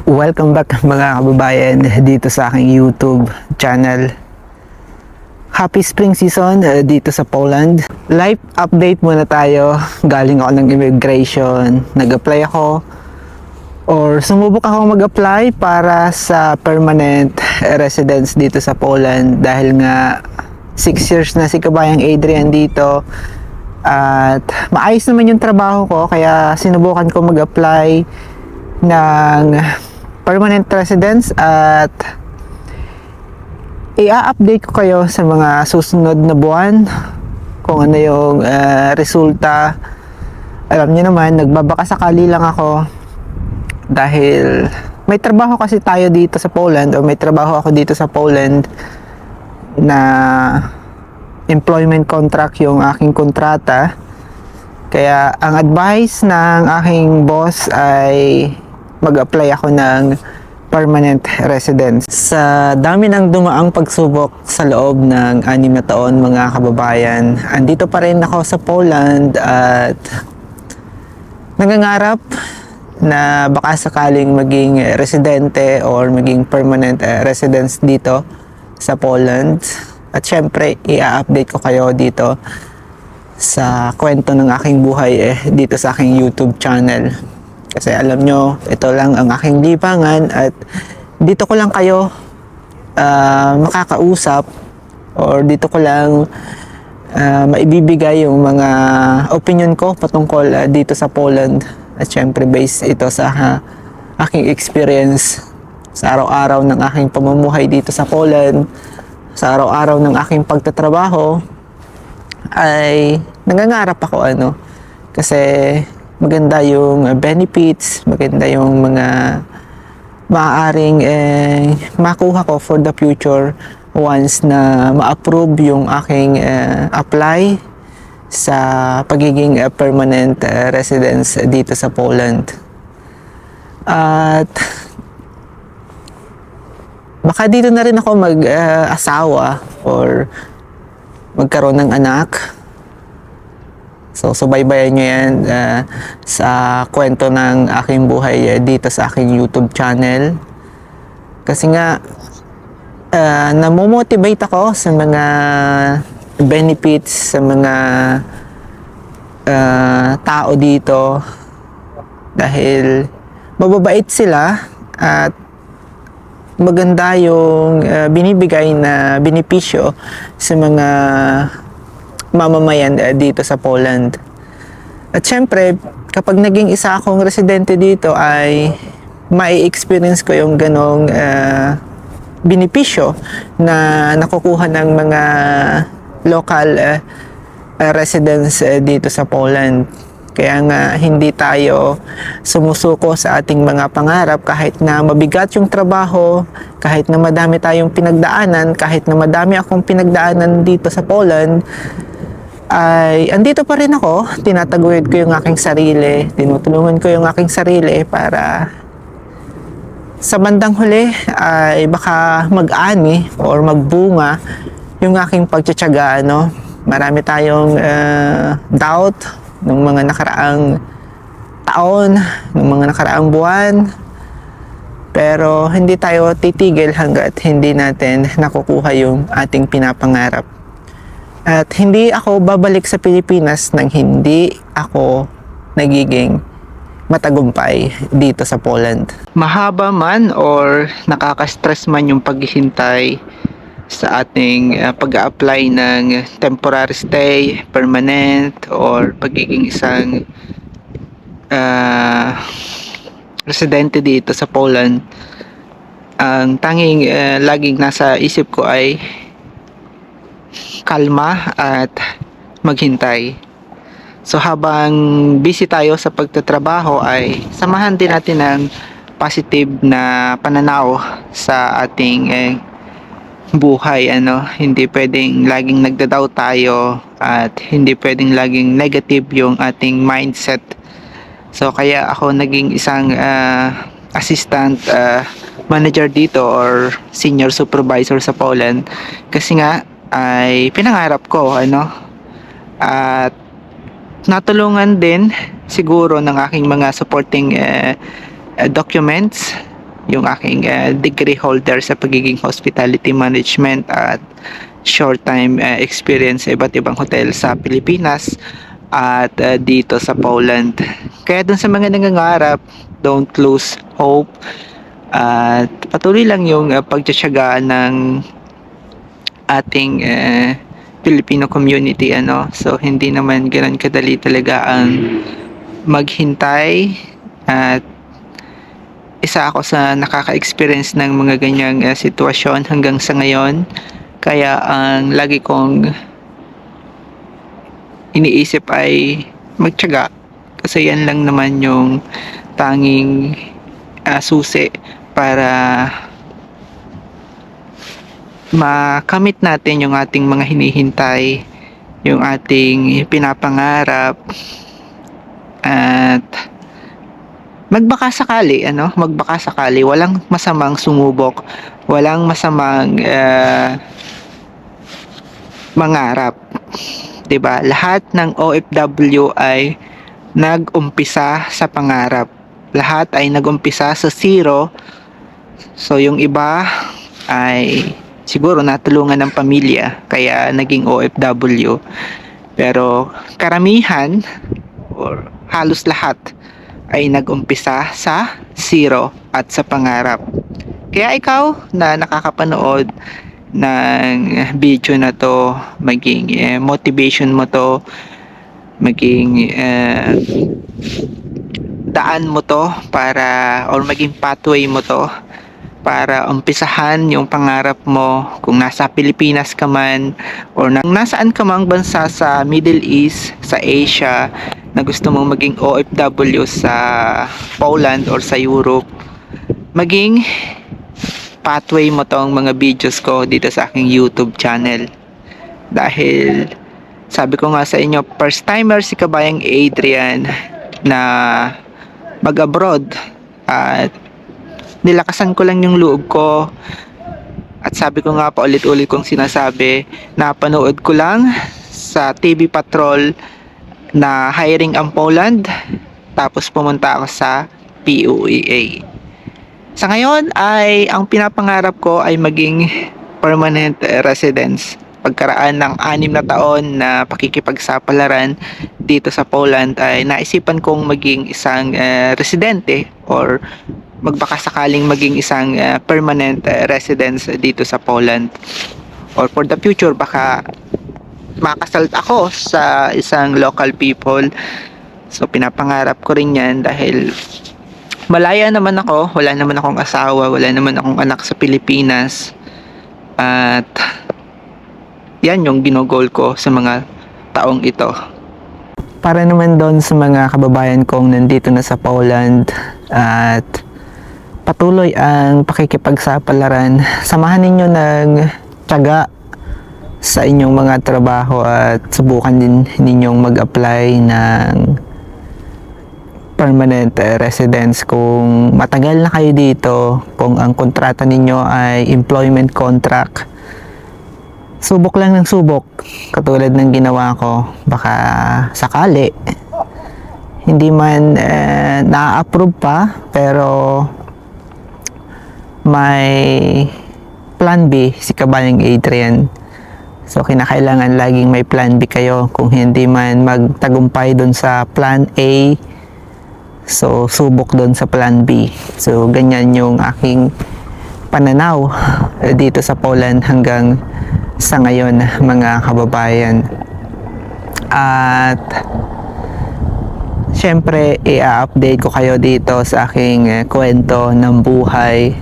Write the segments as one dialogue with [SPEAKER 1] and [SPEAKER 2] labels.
[SPEAKER 1] Welcome back mga kababayan dito sa aking YouTube channel. Happy spring season dito sa Poland. Life update muna tayo. Galing ako ng immigration. Nag-apply ako or sumubok ako mag-apply para sa permanent residence dito sa Poland dahil nga 6 years na si kabayang Adrian dito at maayos naman yung trabaho ko kaya sinubukan ko mag-apply ng permanent residence at i-update ko kayo sa mga susunod na buwan kung ano yung resulta. Alam niyo naman, nagbabakasakali lang ako dahil may trabaho kasi tayo dito sa Poland o may trabaho ako dito sa Poland na employment contract yung aking kontrata. Kaya ang advice ng aking boss ay mag-apply ako ng permanent residence. Sa dami ng dumaang pagsubok sa loob ng 6 na taon mga kababayan, andito pa rin ako sa Poland at nangangarap na baka sakaling maging residente or maging permanent residence dito sa Poland. At syempre, i-update ko kayo dito sa kwento ng aking buhay dito sa aking YouTube channel. Kasi alam nyo, ito lang ang aking libangan at dito ko lang kayo makakausap or dito ko lang maibibigay yung mga opinion ko patungkol dito sa Poland. At syempre based ito sa aking experience sa araw-araw ng aking pamumuhay dito sa Poland, sa araw-araw ng aking pagtatrabaho ay nangangarap ako kasi maganda yung benefits, maganda yung mga maaaring makuha ko for the future once na ma-approve yung aking apply sa pagiging permanent residence dito sa Poland. At baka dito na rin ako mag-asawa or magkaroon ng anak. So, subaybayan nyo yan sa kwento ng aking buhay dito sa aking YouTube channel. Kasi nga, namomotivate ako sa mga benefits, sa mga tao dito. Dahil mababait sila at maganda yung binibigay na benepisyo sa mga mamamayan dito sa Poland. At syempre, kapag naging isa akong residente dito ay mai-experience ko yung ganong benepisyo na nakukuha ng mga local residents dito sa Poland. Kaya nga hindi tayo sumusuko sa ating mga pangarap kahit na mabigat yung trabaho, kahit na madami tayong pinagdaanan, kahit na madami akong pinagdaanan dito sa Poland, ay andito pa rin ako, tinataguyod ko yung aking sarili, tinutulungan ko yung aking sarili para sa bandang huli ay baka mag-ani or magbunga yung aking pagtsatsaga. Marami tayong doubt ng mga nakaraang taon, ng mga nakaraang buwan, pero hindi tayo titigil hanggat hindi natin nakukuha yung ating pinapangarap. At hindi ako babalik sa Pilipinas nang hindi ako nagiging matagumpay dito sa Poland. Mahaba man or nakaka-stress man yung paghihintay sa ating pag-a-apply ng temporary stay, permanent, or pagiging isang residente dito sa Poland, ang tanging laging nasa isip ko ay kalma at maghintay. So habang busy tayo sa pagtatrabaho ay samahan din natin ng positive na pananaw sa ating buhay. Hindi pwedeng laging nagda-doubt tayo at hindi pwedeng laging negative yung ating mindset. So kaya ako naging isang assistant manager dito or senior supervisor sa Poland kasi nga ay pinangarap ko at natulungan din siguro ng aking mga supporting documents yung aking degree holder sa pagiging hospitality management at short time experience sa iba't ibang hotel sa Pilipinas at dito sa Poland. Kaya dun sa mga nangangarap, don't lose hope at patuloy lang yung pagtitiyaga ng ating Filipino community, ano. So hindi naman ganoon kadali talaga ang maghintay at isa ako sa nakaka-experience ng mga ganyang sitwasyon hanggang sa ngayon. Kaya ang lagi kong iniisip ay magtiyaga kasi yan lang naman yung tanging susi para makamit natin yung ating mga hinihintay, yung ating pinapangarap at magbaka sakali, ano, magbaka sakali, walang masamang sumubok, walang masamang mangarap. 'Di ba? Lahat ng OFW ay nag-umpisa sa pangarap. Lahat ay nag-umpisa sa zero. So yung iba ay siguro natulungan ng pamilya kaya naging OFW. Pero karamihan or halos lahat ay nag-umpisa sa zero at sa pangarap. Kaya ikaw na nakakapanood ng video na to, maging motivation mo to, maging daan mo to para or maging pathway mo to para umpisahan yung pangarap mo kung nasa Pilipinas ka man or nasaan ka mang bansa sa Middle East, sa Asia na gusto mong maging OFW sa Poland or sa Europe. Maging pathway mo tong mga videos ko dito sa aking YouTube channel. Dahil sabi ko nga sa inyo, first timer si Kabayang Adrian na mag-abroad at nilakasan ko lang yung loob ko at sabi ko nga pa ulit-ulit kong sinasabi, napanood ko lang sa TV Patrol na hiring ang Poland tapos pumunta ako sa PUEA. Sa ngayon ay ang pinapangarap ko ay maging permanent residence. Pagkaraan ng 6 na taon na pakikipagsapalaran dito sa Poland ay naisipan kong maging isang residente or magbakasakaling maging isang permanent residence dito sa Poland. Or for the future baka makasal ako sa isang local people. So pinapangarap ko rin yan dahil malaya naman ako, wala naman akong asawa, wala naman akong anak sa Pilipinas. At yan yung ginogol ko sa mga taong ito. Para naman doon sa mga kababayan kong nandito na sa Poland at patuloy ang pakikipagsapalaran, samahan ninyo ng tiyaga sa inyong mga trabaho at subukan din ninyong mag-apply ng permanent residence kung matagal na kayo dito, kung ang kontrata ninyo ay employment contract. Subok lang ng subok katulad ng ginawa ko, baka sakali hindi man na-approve pa pero may plan B si Kabayang Adrian. So kinakailangan laging may plan B kayo, kung hindi man magtagumpay doon sa plan A, so subok doon sa plan B. So ganyan yung aking pananaw dito sa Poland hanggang sa ngayon, mga kababayan. At syempre i-update ko kayo dito sa aking kwento ng buhay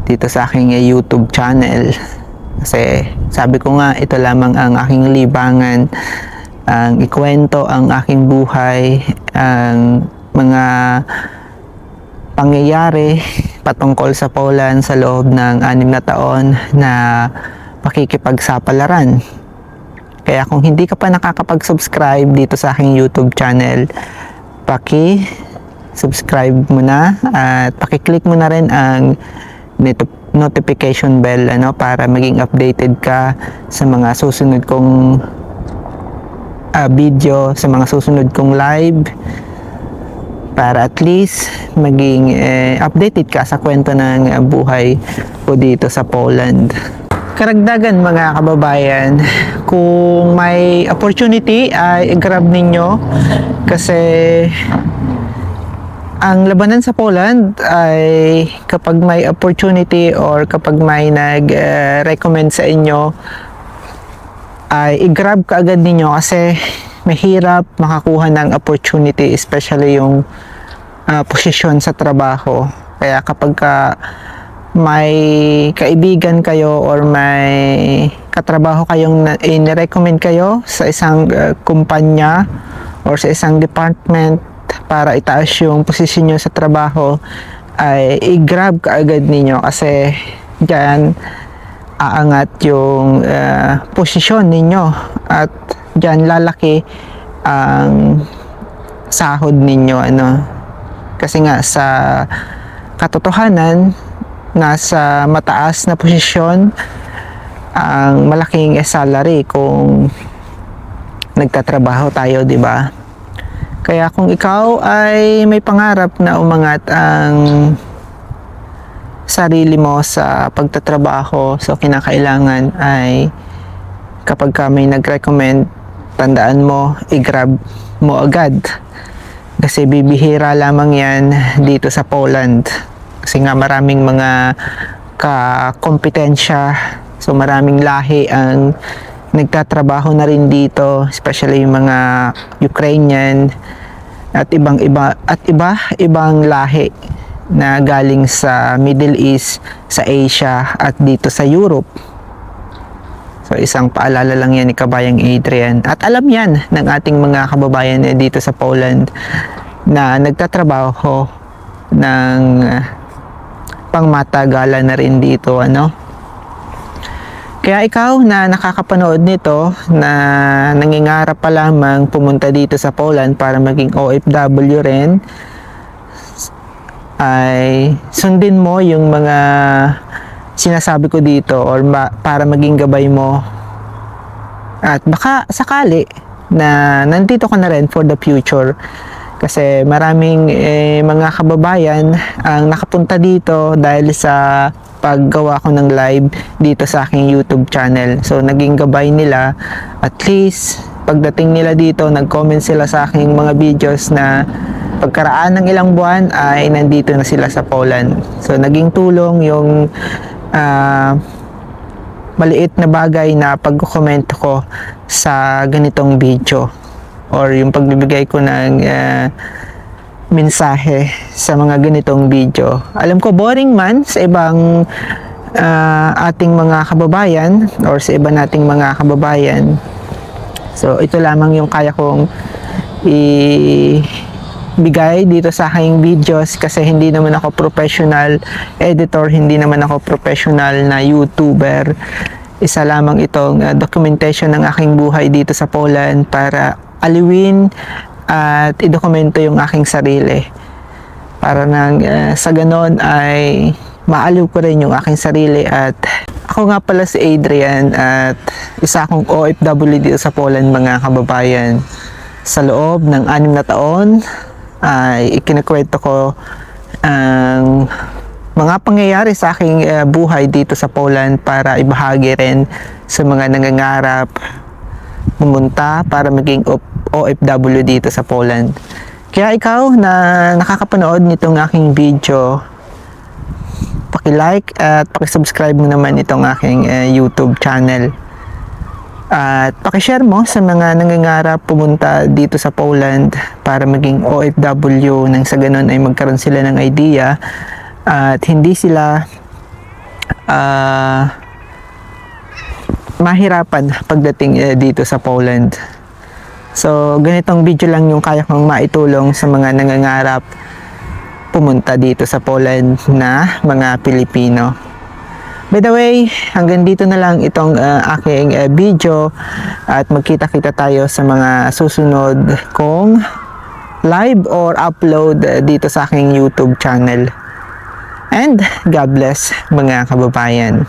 [SPEAKER 1] dito sa aking YouTube channel. Kasi sabi ko nga, ito lamang ang aking libangan, ang ikwento ang aking buhay, ang mga pangyayari patungkol sa Poland sa loob ng 6 na taon na pakikipagsapalaran. Kaya kung hindi ka pa nakakapag-subscribe dito sa aking YouTube channel, paki-subscribe mo na at paki-click mo na rin ang notification bell, ano, para maging updated ka sa mga susunod kong video, sa mga susunod kong live, para at least maging updated ka sa kwento ng buhay ko dito sa Poland. Karagdagan mga kababayan, kung may opportunity ay i-grab ninyo kasi ang labanan sa Poland ay kapag may opportunity or kapag may nag-recommend sa inyo ay i-grab ka agad ninyo kasi mahirap makakuha ng opportunity, especially yung posisyon sa trabaho. Kaya kapag may kaibigan kayo or may katrabaho kayong in-recommend kayo sa isang kumpanya or sa isang department para itaas yung posisyon nyo sa trabaho, ay i-grab ka agad ninyo kasi dyan aangat yung posisyon ninyo at dyan lalaki ang sahod ninyo, kasi nga sa katotohanan nasa mataas na posisyon ang malaking salary kung nagtatrabaho tayo, di ba? Kaya kung ikaw ay may pangarap na umangat ang sarili mo sa pagtatrabaho, so kinakailangan ay kapag ka may nag-recommend, tandaan mo, i-grab mo agad. Kasi bibihira lamang yan dito sa Poland. Kasi nga maraming mga kakompetensya, so maraming lahi ang nagtatrabaho na rin dito, especially yung mga Ukrainian at ibang lahi na galing sa Middle East, sa Asia at dito sa Europe. So isang paalala lang yan ni Kabayang Adrian, at alam yan ng ating mga kababayan dito sa Poland na nagtatrabaho ng pangmatagala na rin dito, Kaya ikaw na nakakapanood nito, na nangingarap pa lamang pumunta dito sa Poland para maging OFW rin, ay sundin mo yung mga sinasabi ko dito or para maging gabay mo. At baka sakali na nandito ka na rin for the future. Kasi maraming mga kababayan ang nakapunta dito dahil sa paggawa ko ng live dito sa aking YouTube channel. So naging gabay nila, at least pagdating nila dito, nag-comment sila sa aking mga videos na pagkaraan ng ilang buwan ay nandito na sila sa Poland. So naging tulong yung maliit na bagay na pag-comment ko sa ganitong video, or yung pagbibigay ko ng mensahe sa mga ganitong video. Alam ko boring man sa ibang ating mga kababayan or sa iba nating mga kababayan. So ito lamang yung kaya kong ibigay dito sa aking videos, kasi hindi naman ako professional editor, hindi naman ako professional na YouTuber. Isa lamang itong documentation ng aking buhay dito sa Poland para aliwin at idokumento yung aking sarili, para nang sa ganon ay maaliw ko rin yung aking sarili. At ako nga pala si Adrian, at isa akong OFW dito sa Poland mga kababayan. Sa loob ng 6 na taon ay ikinikwento ko ang mga pangyayari sa aking buhay dito sa Poland para ibahagi rin sa mga nangangarap pumunta para maging OFW dito sa Poland. Kaya ikaw na nakakapanood nitong aking video, paki-like at paki-subscribe mo naman itong aking YouTube channel. At paki-share mo sa mga nangangarap pumunta dito sa Poland para maging OFW, nang sa ganun ay magkaroon sila ng idea at hindi sila mahirapan pagdating dito sa Poland. So ganitong video lang yung kaya kong maitulong sa mga nangangarap pumunta dito sa Poland na mga Pilipino. By the way, hanggang dito na lang itong aking video, at magkita-kita tayo sa mga susunod kong live or upload dito sa aking YouTube channel. And God bless mga kababayan.